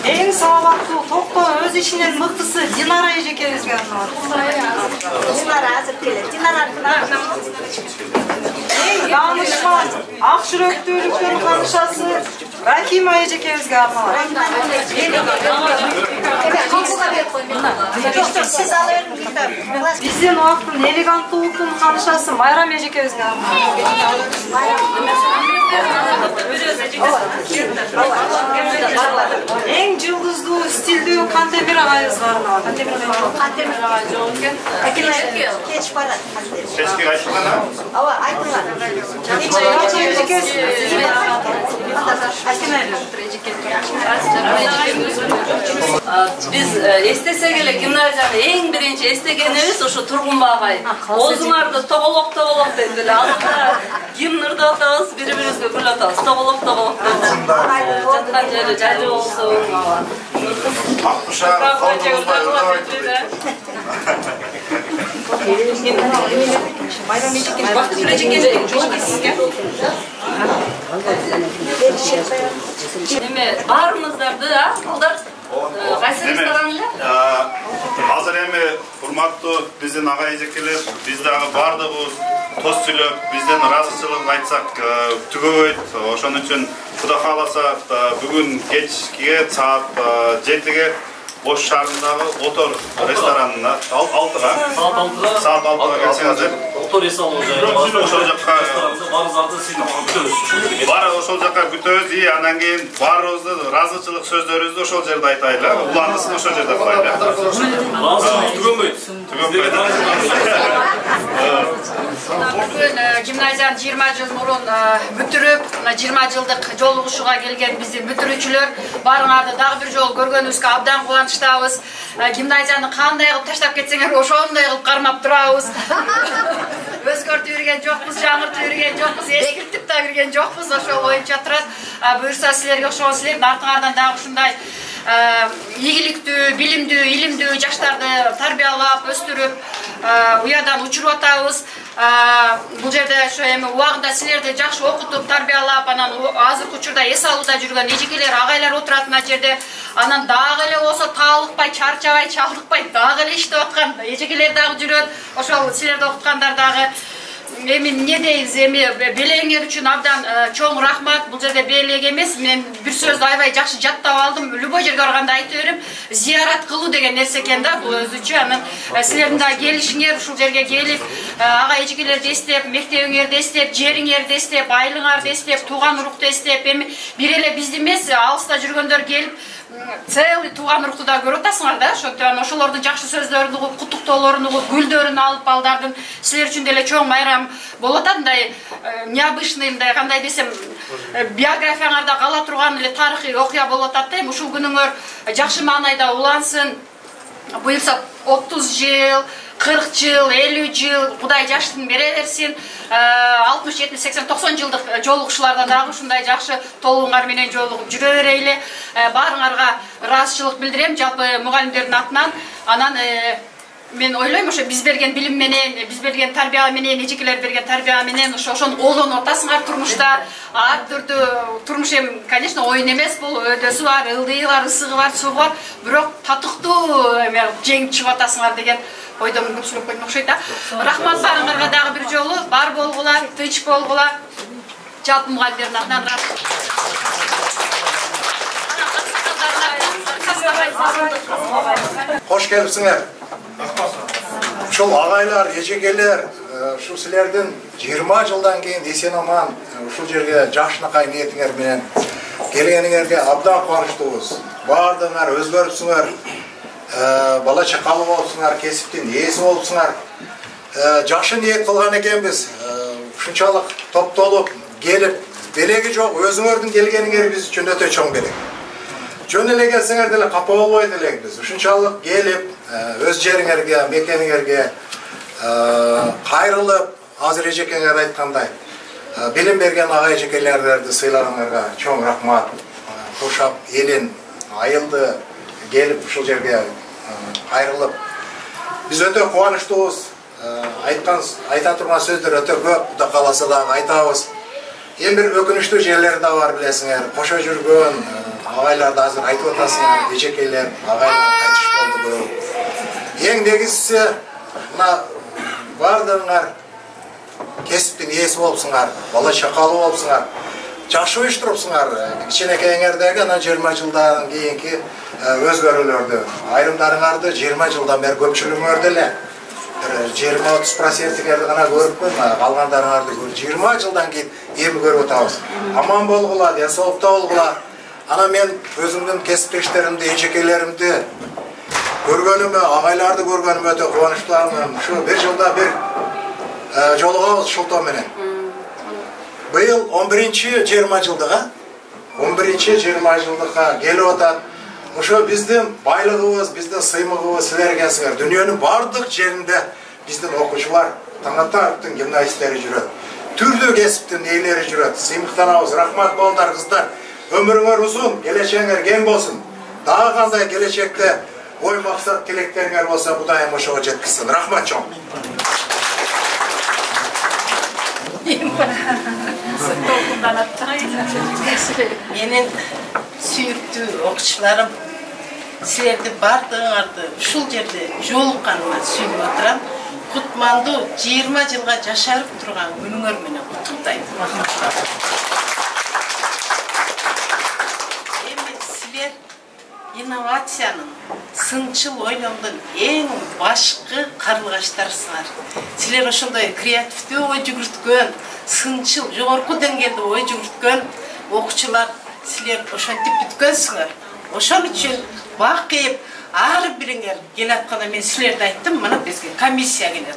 Эң салаваттуу, токтоо өз ишинин мыктысы Динара эжекебизге арналат. Динара азыр келет. Динараны Эң даанышман, ак жүрөктүүлүктүн канышасы Рахима эжекебизге арналат. Биздин убактын элеганттуулуктун канышасы Майрам эжекебизге арналат. Эң жылдыздуу, стилдүү Кантемир агайыбызга арналат. Кантемир агай жок экен. Кеч барат. Кечке айтылган. Ооба, айтылган. Биз эстесек эле гимназияны эң биринчи эстегенибиз ушу Тургунбай агай. Оозуңарды тоголок деп эле алдында гимн ырдап атабыз, бири-бирибизге гүл атабыз. Тоголок деп. Жаткан жери жайлуу болсун. Акбышар колдубуздай ырдап айтты. Майрам эжекебиз Бактыгүл эжекебиз сизге. Эме баарыңыздарды, балдар кайсы ресторан эле? Азыр эми урматтуу биздин агай эжекелер, биз дагы баардыгыбыз тост сүйлөп, бизден ыраазычылык айтсак түгөбөйт. Ошон үчүн Кудай кааласа бүгүн кечке саат 7-ге Бош шаарындагы Отор ресторанына саат 6-га келсеңиздер Коноктор эс алуу жайы. Ошол жакка баарыңыздарды сыйдап күтөбүз. Бар ошол жакка күтөбүз. И андан кийин баарыбызды ыраазычылык сөздөрүбүздү ошол жерде айтайлы. Уландысын ошол жерде кылайлы. Ыраазычылык түгөнбөйт. Бүгүн гимназияны 20 жыл мурун бүтүрүп, 20 жылдык жолугушууга келген биздин бүтүрүүчүлөр баарыңарды дагы бир жолу көргөнүбүзгө абдан кубанычтабыз. Гимназияны кандай кылып таштап кетсеңер, ошондой кылып кармап турабыз. Өзгөртүп берген жокпуз, жаңыртып берген жокпуз, эскиртип да берген жокпуз. Ошол боюнча турат. Буюрса силерге окшогон силердин артыңардан дагы ушундай ийгиликтүү, билимдүү, илимдүү жаштарды тарбиялап, өстүрүп, уядан учуруп атабыз. Бул жерде ошо эми убагында силерди жакшы окутуп, тарбиялап, анан азыркы учурда эс алууда жүргөн эжекелер, агайлар отурат мына жерде. Анан дагы эле болсо таалыкпай, чарчабай, чалдыкпай дагы эле иштеп аткан эжекелер дагы жүрөт. Ошол силерди окуткандар дагы эми эмне дейбиз, эми белеңер үчүн абдан чоң рахмат. Бул жерде белек эмес, мен бир сөздү аябай жакшы жаттап алдым. Любой жерге барганда айтып берем, зиярат кылуу деген нерсе экен да, бул өзүчө. Анан силердин да келишиңер, ушул жерге келип, ага эжекелерди эстеп, мектебиңерди эстеп, жериңерди эстеп, айлыңарды эстеп, тууган урукту эстеп, эми бир эле бизди эмес, алыста жүргөндөр келип целый тууган урукту да көрүп атасыңар да, ошондон ошолордун жакшы сөздөрүн угуп, куттуктоолорун угуп, гүлдөрүн алып, балдардын силер үчүн деле чоң майрам болуп атат, мындай необычный, мындай кандай десем, биографияңарда кала турган эле тарыхый окуя болуп атат да. Эми ушул күнүңөр жакшы маанайда улансын. Буюрса 30 жыл, 40 жыл, 50 жыл, Кудай жаштын бере берсин. 60, 70, 80, 90 жылдык жолугушууларда дагы ушундай жакшы толугуңар менен жолугуп жүрө берейли. Баарыңарга ыраазычылык билдирем, жалпы мугалимдердин атынан. Анан мен ойлойм, ошо биз берген билим менен, биз берген тарбия менен, эжекелер берген тарбия менен ошону колдонуп атасыңар турмушта. Ар түрдүү турмуш эми, конечно, оюн эмес, бул өдөсү бар, ылдыйы бар, ысыгы бар, суугу бар, бирок татыктуу эме жеңип чыгып атасыңар деген ойдон көпчүлүк койдум окшойт да. Рахмат баарыңарга дагы бир жолу, бар болгула, тынч болгула. Жалпы мугалимдердин атынан Кош келипсиңер. Ушул агайлар, эжекелер, ушул силердин 20 жылдан кийин эсен аман ушул жерге жакшынакай ниетиңер менен келгениңерге абдан кубанычтуубуз. Баардыгыңар өзгөрүпсүңөр, бала чакалуу болупсуңар, кесиптин ээси болупсуңар. Жакшы ниет кылган экенбиз. Ушунчалык топтолуп келип, белеги жок, өзүңөрдүн келгениңер биз үчүн өтө чоң белек. Жөн эле келсеңер деле капа болбойт элекпиз. Ушунчалык келип, өз жериңерге, мекениңерге кайрылып, азыр эжекеңер айткандай, билим берген ага эжекелерди сыйлагандарга чоң рахмат. Куршап элин айылды келип ушул жерге кайрылып, биз өтө кубанычтуубуз. Айта турган сөздөр өтө көп, Кудай кааласа дагы айтабыз. Эң бир өкүнүчтүү жерлери да бар билесиңер. Кошо жүргөн агайларды азыр айтып атасыңар, эжекелер, агайлар кайтыш болду көп. Эң негизгиси мына баардыгыңар кесиптин ээси болупсуңар, бала чакалуу болупсуңар, жакшы уюштурупсуңар. Кичинекейиңердеги анан 20 жылдан кийинки өзгөрүүлөрдү, айрымдарыңарды 20 жылдан бери көпчүлүгүңөр деле 20-30%-герди гана көрүппүн, калгандарыңарды 20 жылдан кийин эми көрүп атабыз. Аман болгула, денсаулыкта болгула. Ана мен өзүмдүн кесиптештеримди, эжекелеримди көргөнүмө, агайларды көргөнүмө өтө кубанычтуумун. Ушу бир жылда бир жолугабыз Шултон менен. Быйыл 11-20 жылдыга, 11-20 жылдыкка келип атат. Ошо биздин байлыгыбыз, биздин сыймыгыбыз силер экенсиңер. Дүйнөнүн бардык жеринде биздин окуучулар, Таңатаевдин гимназисттери жүрөт. Түрдүү кесиптин ээлери жүрөт. Сыймыктанабыз. Рахмат балдар, кыздар. Ömrüңөр uzun, geleceğiңер кен болсын. Дагы кандай келечекте ой максат тилектериңер болса, Кудайым ошого жеткизсин. Рахмат чоң. Менин сүйүктүү окуучуларым, силерди бардыгыңарды ушул жерде жолукканыма сүйүнүп отурам. Кутмандуу 20 жылга жашарып турган күнүңөр менен куттуктайм. инновациянын, сынчыл ойлондун эң башкы карлыгаштарысыңар. Силер ошондой креативдүү ой жүгүрткөн, сынчыл, жогорку деңгээлде ой жүгүрткөн окуучулар силер ошентип бүткөнсүңөр. Ошон үчүн бак кээп ар бириңер келатканда мен силерди айттым, мына бизге комиссия келет.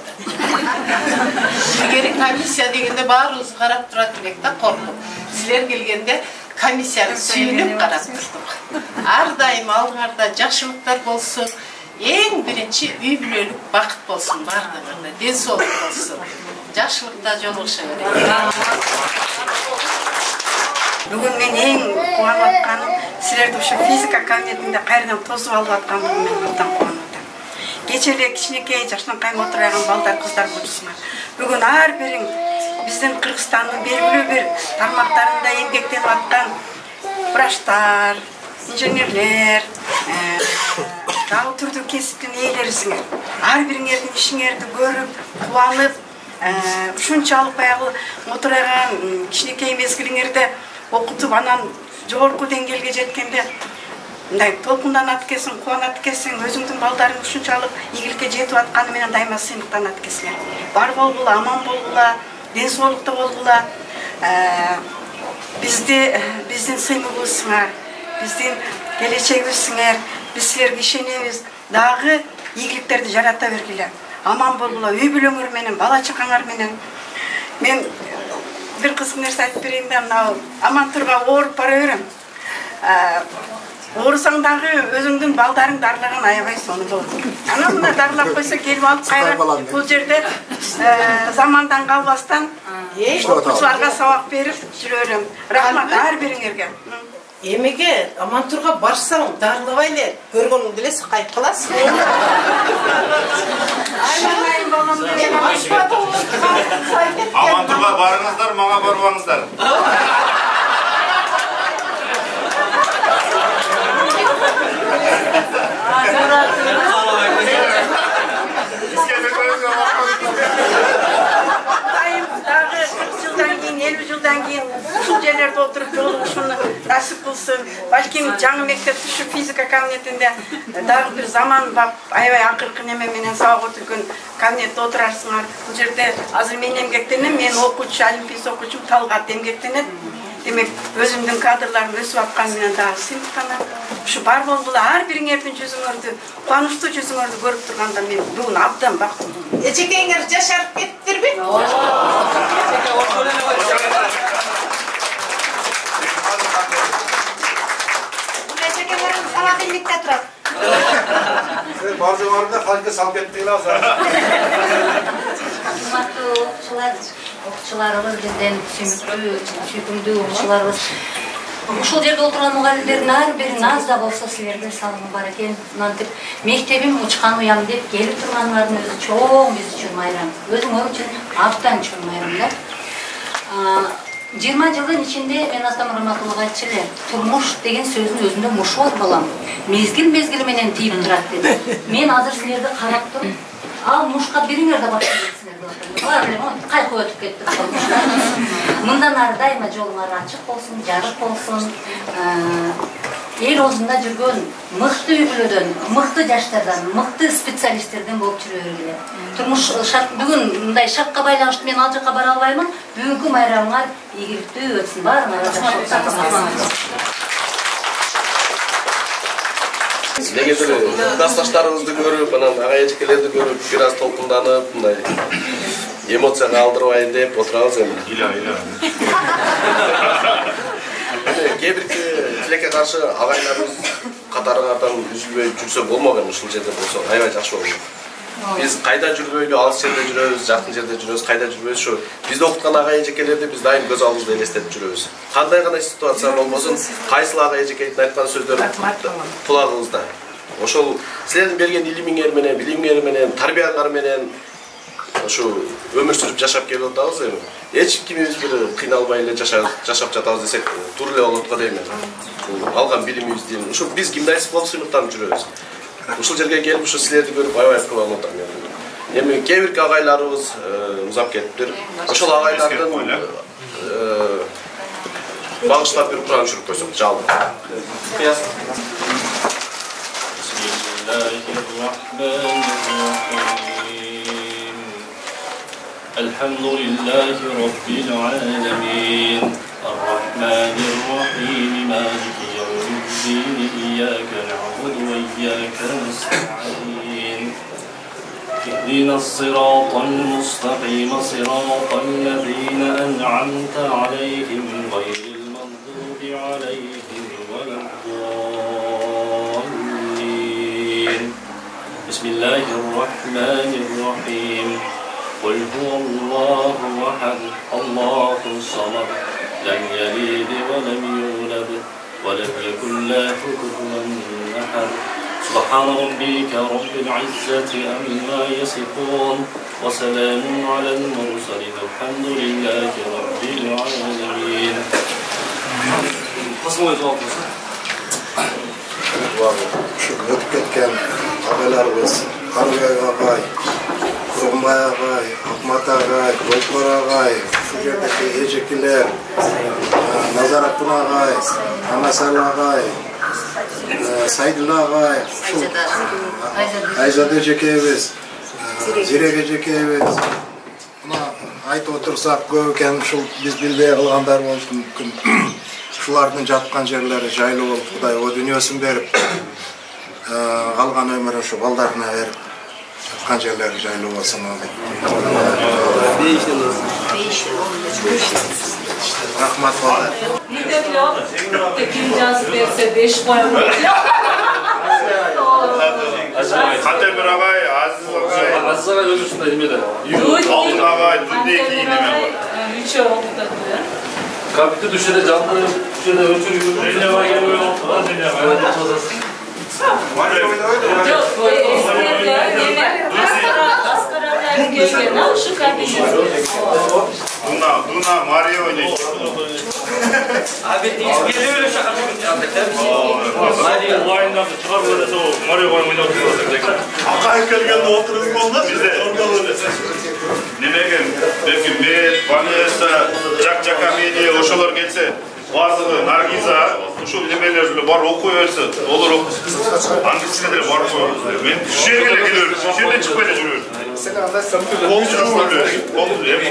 Эгер комиссия дегенде баарыбыз карап турат элек да, коркуп. Силер келгенде комиссияны сүйүнүп карап турдук. Ар дайым алдыңарда жакшылыктар болсун. Эң биринчи үй бүлөлүк бакыт болсун бардыгында, ден соолук болсун. Жакшылыкта жолугуша берет. Бүгін мен ең қуанып атқаным, сілерді ошо физика кабинетінде қайрадан тосып алып атқаным мен абдан қуанып атам. Кечеле кичинекей жашынакай отурган балдар, кыздар болсуңар. Бүгүн ар бириң биздин Кыргызстандын белгилүү бир тармактарында эмгектенип аткан врачтар, инженерлер, дагы түрдүү кесиптин ээлерисиңер. Ар бириңердин ишиңерди көрүп, кубанып, ушунчалык баягы отурган кичинекей мезгилиңерде окутуп анан жогорку деңгээлге жеткенде мындай толкунданат экенсиң, кубанат экенсиң, өзүңдүн балдарың ушунчалык ийгиликке жетип атканы менен дайыма сыймыктанат экенсиңер. Бар болгула, аман болгула, ден соолукта болгула. Биздин сыймыгыбызсыңар, биздин келечегибизсиңер. Биз силерге ишенебиз. Дагы ийгиликтерди жарата бергиле. Аман болгула, үй бүлөңөр менен, бала чакаңар менен. Мен bir kızgın nerse aytıp bereyim de Амантурга ооруп бара берем. Оорусаң дагы өзүңдүн балдарың дарылаган аябай сону болот. Ана мына дарылап койсо келип алып кайра бул жерде замандан калбастан окуучуларга сабак берип жүрө берем. Рахмат ар бириңерге. Эмеге Амантурга барсаң дарылабай эле, көргөнүңдү эле кайып каласың. Амантурга барыңыздар, мага барбаңыздар. Дагы 40 жылдан кийин, 50 жылдан кийин ушул жерлерде отуруп жолугушууну насип кылсын. Балким жаңы мектеп түшүп физика кабинетинде дагы бир заман аябай акыркы неме менен сабак өтүлгөн кабинетте отурарсыңар. Бул жерде азыр мен эмгектенем, мен окуучу, олимпиец окуучум Талгат эмгектенет. Демек, өзүмдүн кадрларым өсүп атканы менен дагы сыймыктанам. Ушу бар болгула ар бириңердин жүзүңөрдү, кубанычтуу жүзүңөрдү көрүп турганда мен бүгүн абдан бактылуу. Эжекеңер жашарып кеттирби? Эжекеңерим холодильникте турат. Сен бар жоғарында халге салып кеттің азыр. Окуучуларыбыз бизден сүйкүмдүү окуучуларыбыз. Ушул жерде отурган мугалимдердин ар бирин аз да болсо силерге салымы бар экен. Мынтип мектебим учкан уям деп келип турганлардын өзү чоң биз үчүн майрам. Өзүңөр үчүн абдан чоң майрам да. 20 жылдын ичинде мен атам Раматуллага айтчу эле, турмуш деген сөздүн өзүндө мушу бар балам. Мезгил менен тийип турат деп. Мен азыр силерди карап туруп, ал мушка бириңер да баштайсыңар деп атам. Алар эле кайкы өтүп кетти. Мындан ары дайыма жолуңар ачык болсун, жарык болсун. Эл оозунда жүргөн мыкты үй бүлөдөн, мыкты жаштардан, мыкты специалисттерден болуп жүрө бергиле. Турмуш шарт бүгүн мындай шартка байланыштуу мен ал жака бара албаймын. Бүгүнкү майрамыңар ийгиликтүү өтсүн. Баарыңар Негизи классташтарыбызды көрүп, анан ага эжекелерди көрүп, бир аз толкунданып, мындай эмоцияга алдырбайын деп отурабыз эми. Кээ бирки тилекке каршы агайларыбыз катарыңардан үзүлбөй жүрсө болмок, ушул жерде болсо аябай жакшы болот. Биз кайда жүрбөйлү, алыс жерде жүрөбүз, жакын жерде жүрөбүз, кайда жүрбөйбүз, ушу бизди окуткан ага эжекелерди биз дайым көз алдыбызда элестетип жүрөбүз. Кандай гана ситуация болбосун, кайсыл ага эжекейдин айткан сөздөрү кулагыбызда. Ошол силердин берген илимиңер менен, билимиңер менен, тарбияңар менен ушу өмүр сүрүп жашап келип атабыз эми. Эч кимибиз бир кыйналбай эле жашап жатабыз десек туура эле болот го дейм мен. Алган билимибиздин, ушу биз гимназист болуп сыймыктанып жүрөбүз. Ушул жерге келип ушу силерди көрүп аябай кубанып атам. Эми кээ бирки агайларыбыз узап кетиптир. Ошол агайлардын багыштап бир Куран чүрүп койсок, жалпы. الحمد لله رب العالمين الرحمن الرحيم مالك يوم الدين إياك نعبد وإياك نستعين اهدنا الصراط المستقيم صراط الذين أنعمت عليهم غير المغضوب عليهم ولا الضالين بسم الله الرحمن الرحيم قل هو الله أحد الله الصمد لم يلد ولم يولد ولم يكن له كفوا أحد سبحان ربك رب العزة عما يصفون وسلام على المرسلين الحمد لله رب العالمين. Ötüp ketken ağalarımız, Kargay ağay, Kurumay ağay, Ahmet ağay, Golkor ağay, şu yerdeki ecekiler, Nazar Akın ağay, Anasal ağay, Saydıl ağay, Ayzade Cekeviz, Zirege Cekeviz. Buna ayt otursak köken biz bilbey kılgandar bolуш мүмкүн. Şulardın жатқан жерлери жайлы болуп, Кудай о дүнүйөсүн берип, калган өмүрүн ушу балдарына берип, жатқан жерлери жайлы болсун деп. Рахмат балдар. Kim жазып берсе 5 коем. Кате бир агай, Азиз агай. Азиз агай өзү ушундай немеде. Алтын агай, дүндей кийинеме бар. Үчөө окутат. Kapitü düşede canlı, düşede ölçülü, dünya var gibi böyle oldu. Dünya var. Дуна, Мария oynuyor. Abi geliyor öyle şaka Maria Online'dan çıkar böyle o Maria oynuyor. Akay kelgende oturup oldu bize. Немеген, belki Met, Vanessa, Жак Media oşolar gelse, bardығы Наргиза, ушул немелерді бар оқу өрсі, олар английскілер бар оқу. Мен жерге келер, жерден çıkmayla жүрер. Қолды жүрер, қолды жүрер.